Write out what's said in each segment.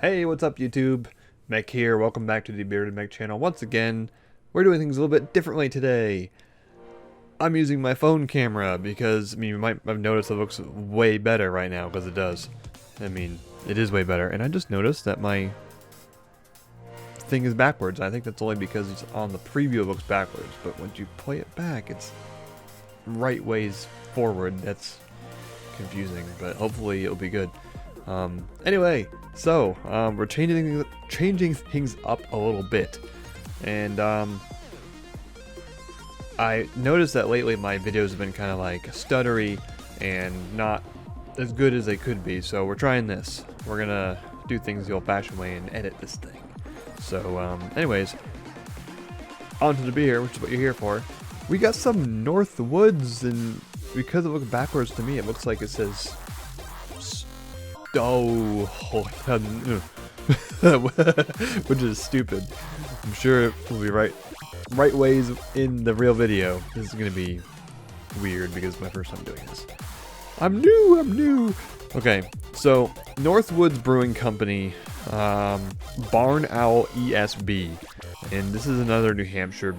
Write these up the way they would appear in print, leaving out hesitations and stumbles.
Hey, what's up YouTube? Mech here. Welcome back to the BeerdedMECH channel. Once again, we're doing things a little bit differently today. I'm using my phone camera because, you might have noticed it looks way better right now, because it does. It is way better. And I just noticed that my thing is backwards. I think that's only because it's on the preview it looks backwards, but once you play it back, it's right ways forward. That's confusing, but hopefully it'll be good. Anyway, so we're changing things up a little bit, and I noticed that lately my videos have been kind of like stuttery and not as good as they could be. So we're trying this. We're gonna do things the old-fashioned way and edit this thing. So, anyways, on to the beer, which is what you're here for. We got some Northwoods, and because it looks backwards to me, it looks like it says. Which is stupid. I'm sure it will be right ways in the real video. This is gonna be weird because it's my first time doing this. I'm new. Okay, so Northwood's Brewing Company, Barn Owl ESB, and this is another New Hampshire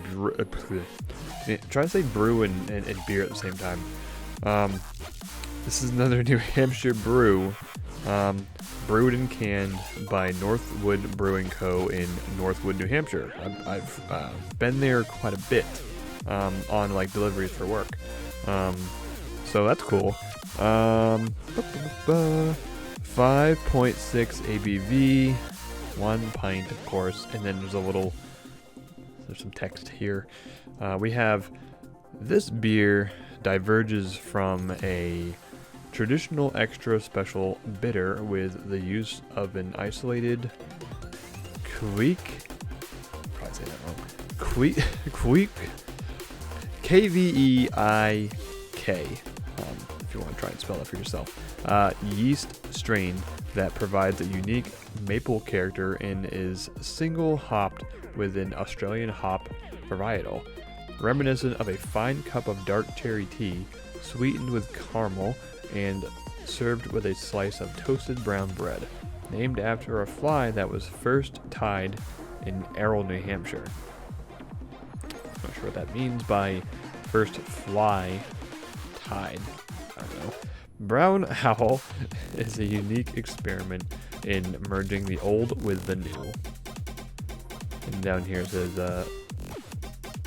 try to say brew and beer at the same time. This is another New Hampshire brew, brewed and canned by Northwood Brewing Co. in Northwood, New Hampshire. I've been there quite a bit on like deliveries for work, so that's cool. 5.6 ABV, 1 pint, of course, and then there's some text here. We have this beer diverges from a traditional extra special bitter with the use of an isolated Kveik, K-V-E-I-K, if you want to try and spell it for yourself, yeast strain that provides a unique maple character and is single hopped with an Australian hop varietal, reminiscent of a fine cup of dark cherry tea, sweetened with caramel, and served with a slice of toasted brown bread, named after a fly that was first tied in Errol, New Hampshire. Not sure what that means by first fly tied. I don't know. Brown Owl is a unique experiment in merging the old with the new. And down here it says,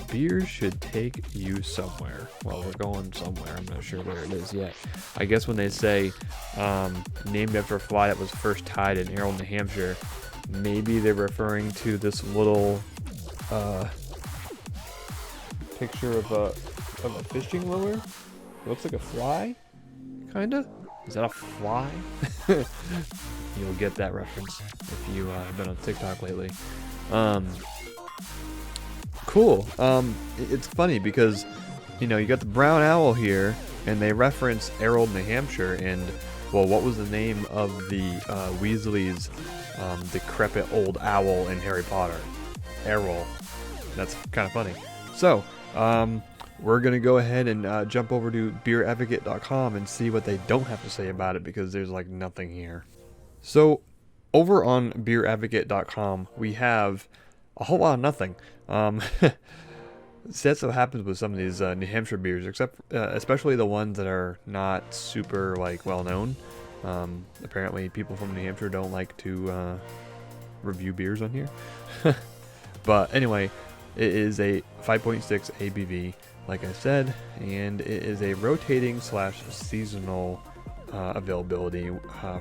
beer should take you somewhere. Well, we're going somewhere. I'm not sure where it is yet. I guess when they say named after a fly that was first tied in Errol, New Hampshire, maybe they're referring to this little picture of a fishing lure. It looks like a fly, kinda. Is that a fly? You'll get that reference if you have been on TikTok lately. Cool. It's funny because, you got the brown owl here, and they reference Errol, New Hampshire, and, well, what was the name of the Weasley's decrepit old owl in Harry Potter? Errol. That's kind of funny. So, we're going to go ahead and jump over to BeerdedMECH.com and see what they don't have to say about it, because there's, like, nothing here. So, over on BeerdedMECH.com, we have a whole lot of nothing. That's what happens with some of these New Hampshire beers, especially the ones that are not super well known. Apparently, people from New Hampshire don't like to review beers on here. But anyway, it is a 5.6 ABV, like I said, and it is a rotating / seasonal availability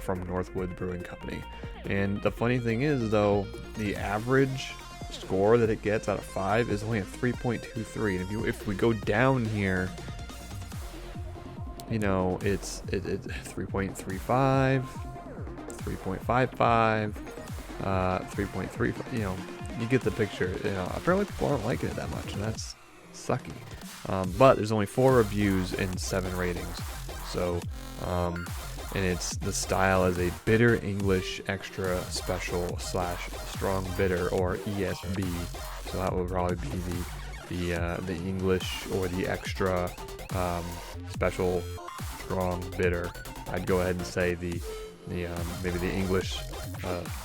from Northwood Brewing Company. And the funny thing is, though, the average score that it gets out of 5 is only a 3.23, and if we go down here, it's 3.35, 3.55, 3.35. You get the picture. Apparently people aren't liking it that much, and that's sucky. But there's only 4 reviews and 7 ratings, so and the style is a bitter English extra special / strong bitter, or ESB. So that would probably be the English or the extra special strong bitter. I'd go ahead and say the the maybe the English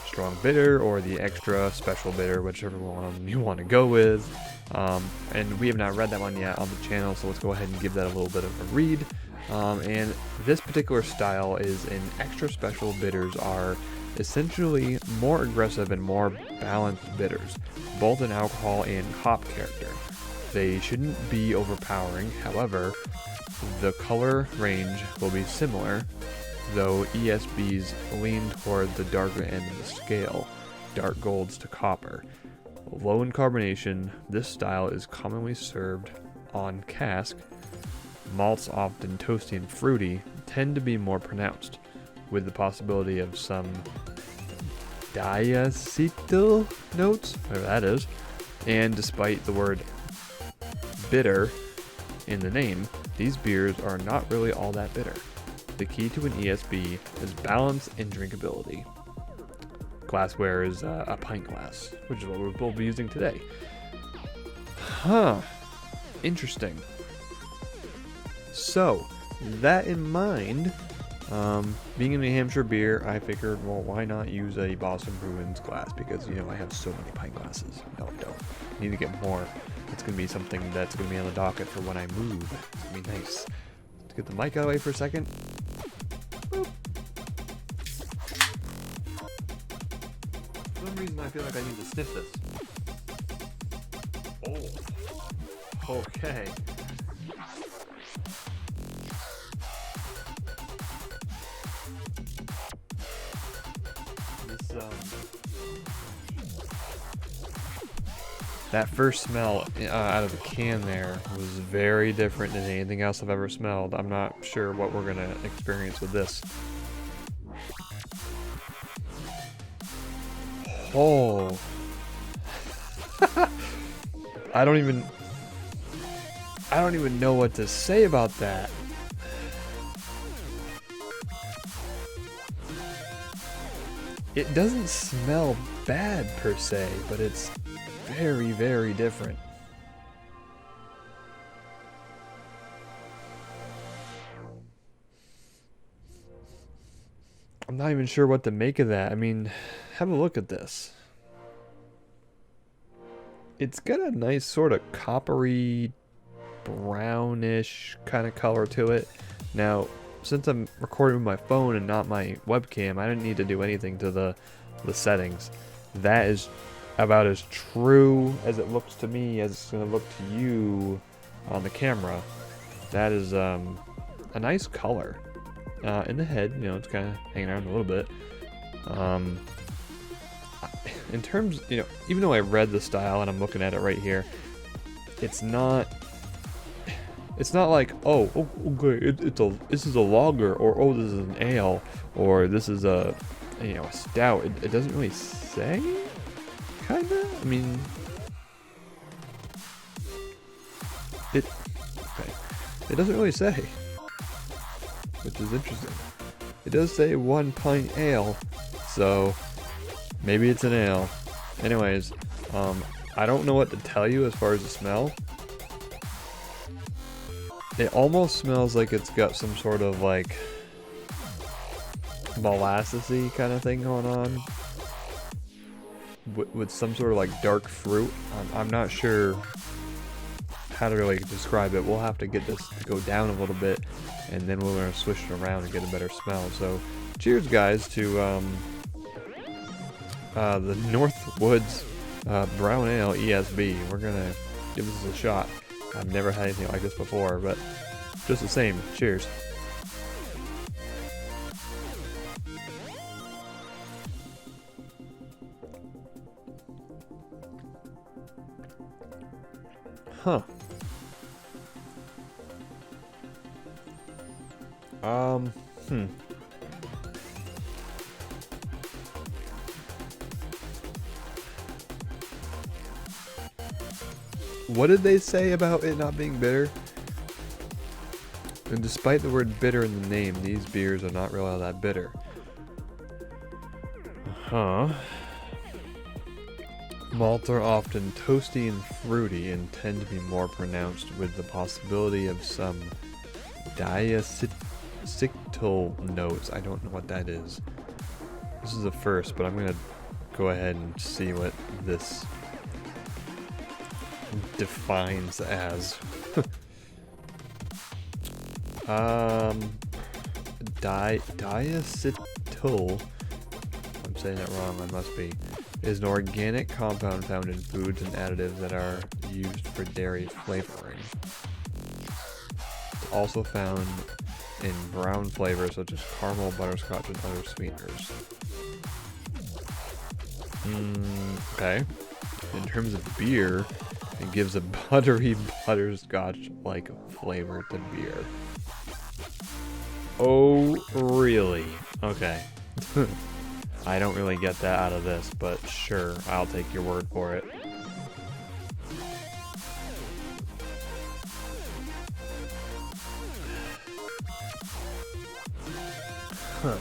strong bitter or the extra special bitter, whichever one you want to go with. And we have not read that one yet on the channel, so let's go ahead and give that a little bit of a read. And this particular style is in extra special bitters are essentially more aggressive and more balanced bitters, both in alcohol and hop character. They shouldn't be overpowering, however, the color range will be similar, though ESBs lean toward the darker end of the scale, dark golds to copper. Low in carbonation, this style is commonly served on cask. Malts, often toasty and fruity, tend to be more pronounced, with the possibility of some diacetyl notes, whatever that is. And despite the word bitter in the name, these beers are not really all that bitter. The key to an ESB is balance and drinkability. Glassware is a pint glass, which is what we'll be using today. Huh. Interesting. So, that in mind, being a New Hampshire beer, I figured, well, why not use a Boston Bruins glass? Because, you know, I have so many pint glasses. No, I don't. I need to get more. It's going to be something that's going to be on the docket for when I move. It's going to be nice. Let's get the mic out of the way for a second. Boop. For some reason, I feel like I need to sniff this. Oh. Okay. That first smell out of the can there was very different than anything else I've ever smelled. I'm not sure what we're gonna experience with this. Oh. I don't even know what to say about that. It doesn't smell bad per se, but it's very, very different. I'm not even sure what to make of that. I mean, have a look at this. It's got a nice sort of coppery, brownish kind of color to it. Now, since I'm recording with my phone and not my webcam, I didn't need to do anything to the settings. That is about as true as it looks to me as it's going to look to you on the camera. That is a nice color. In the head, you know, it's kind of hanging around a little bit. In terms, you know, even though I read the style and I'm looking at it right here, it's not like, oh okay, this is a lager, or oh, this is an ale, or this is a, you know, a stout. It doesn't really say. Kinda? I mean, it doesn't really say, which is interesting. It does say 1 pint ale, so maybe it's an ale. Anyways, I don't know what to tell you as far as the smell. It almost smells like it's got some sort of like molassesy kind of thing going on. With some sort of like dark fruit. I'm not sure how to really describe it. We'll have to get this to go down a little bit, and then we're going to swish it around and get a better smell. So cheers guys to the Northwood's Brown Ale ESB. We're going to give this a shot. I've never had anything like this before, but just the same, cheers. Huh. What did they say about it not being bitter? And despite the word bitter in the name, these beers are not really all that bitter. Huh. Malts are often toasty and fruity and tend to be more pronounced, with the possibility of some diacetyl Sictal notes. I don't know what that is. This is the first, but I'm gonna go ahead and see what this defines as. Diacetyl, I'm saying that wrong, I must be, is an organic compound found in foods and additives that are used for dairy flavoring. It's also found in brown flavors such as caramel, butterscotch, and other sweeteners. Okay. In terms of beer, it gives a buttery butterscotch-like flavor to beer. Oh, really? Okay. I don't really get that out of this, but sure, I'll take your word for it. Huh.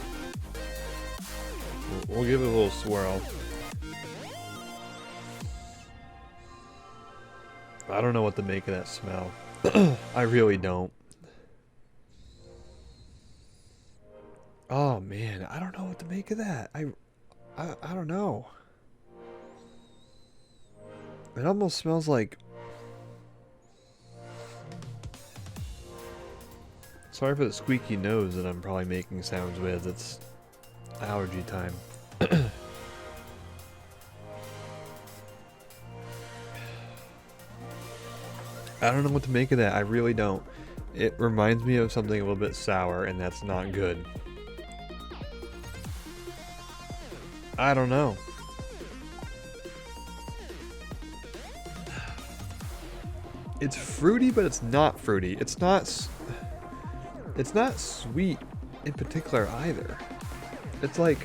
We'll give it a little swirl. I don't know what to make of that smell. I really don't. Oh man, I don't know what to make of that. I don't know. It almost smells like... Sorry for the squeaky nose that I'm probably making sounds with. It's allergy time. I don't know what to make of that. I really don't. It reminds me of something a little bit sour, and that's not good. I don't know. It's fruity, but it's not fruity. It's not sweet in particular either. It's like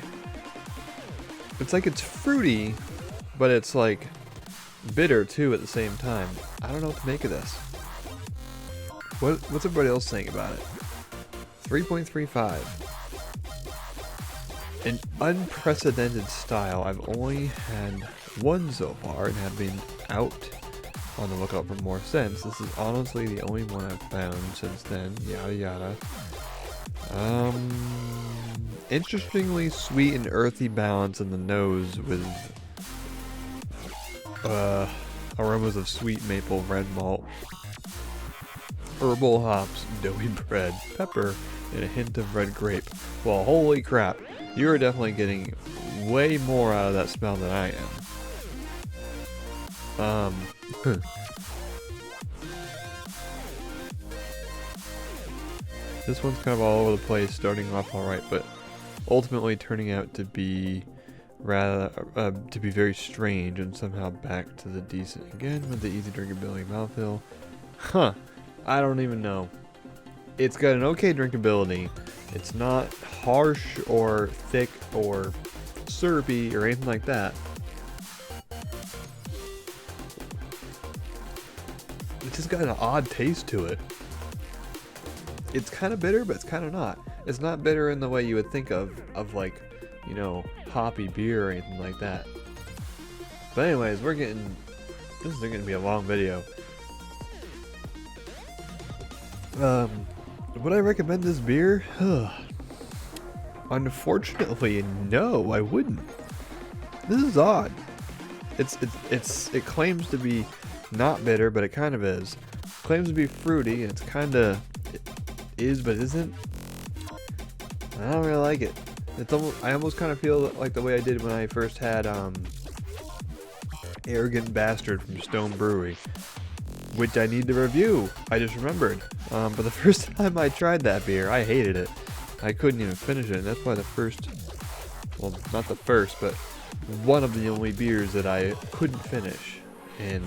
it's fruity, but it's like bitter too at the same time. I don't know what to make of this. What's everybody else saying about it? 3.35. An unprecedented style. I've only had one so far and have been out on the lookout for more since. This is honestly the only one I've found since then. Yada yada. Interestingly sweet and earthy balance in the nose with aromas of sweet maple, red malt, herbal hops, doughy bread, pepper, and a hint of red grape. Well, holy crap. You are definitely getting way more out of that smell than I am. This one's kind of all over the place, starting off alright, but ultimately turning out to be rather very strange and somehow back to the decent again with the easy drinkability mouthfeel. Huh. I don't even know. It's got an okay drinkability. It's not harsh or thick or syrupy or anything like that. It's just got an odd taste to it. It's kind of bitter, but it's kind of not. It's not bitter in the way you would think of like, you know, hoppy beer or anything like that. But anyways, this is going to be a long video. Would I recommend this beer? Unfortunately, no, I wouldn't. This is odd. It claims to be not bitter, but it kind of is. It claims to be fruity, and it's kind of is, but isn't. I don't really like it. I almost kind of feel like the way I did when I first had Arrogant Bastard from Stone Brewery, which I need to review. I just remembered. But the first time I tried that beer, I hated it. I couldn't even finish it. And that's why well, not the first, but one of the only beers that I couldn't finish. And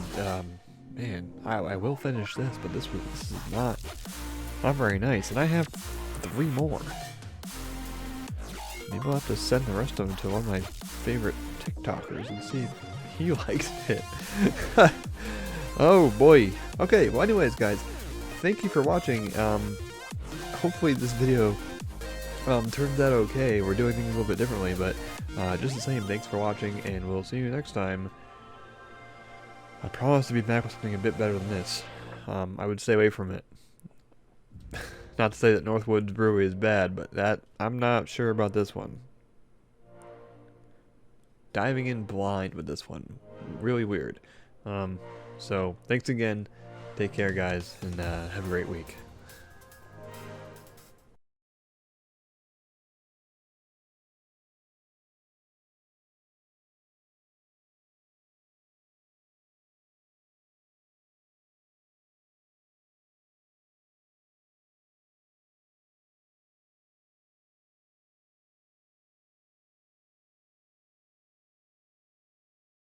man, I will finish this, but this is not very nice. And I have 3 more. Maybe I'll have to send the rest of them to one of my favorite TikTokers and see if he likes it. Oh boy. Okay, well anyways guys, thank you for watching. Hopefully this video turns out okay. We're doing things a little bit differently, but just the same, thanks for watching, and we'll see you next time. I promise to be back with something a bit better than this. I would stay away from it. Not to say that Northwood's brewery is bad, but that I'm not sure about this one. Diving in blind with this one. Really weird. So thanks again. Take care, guys, and have a great week.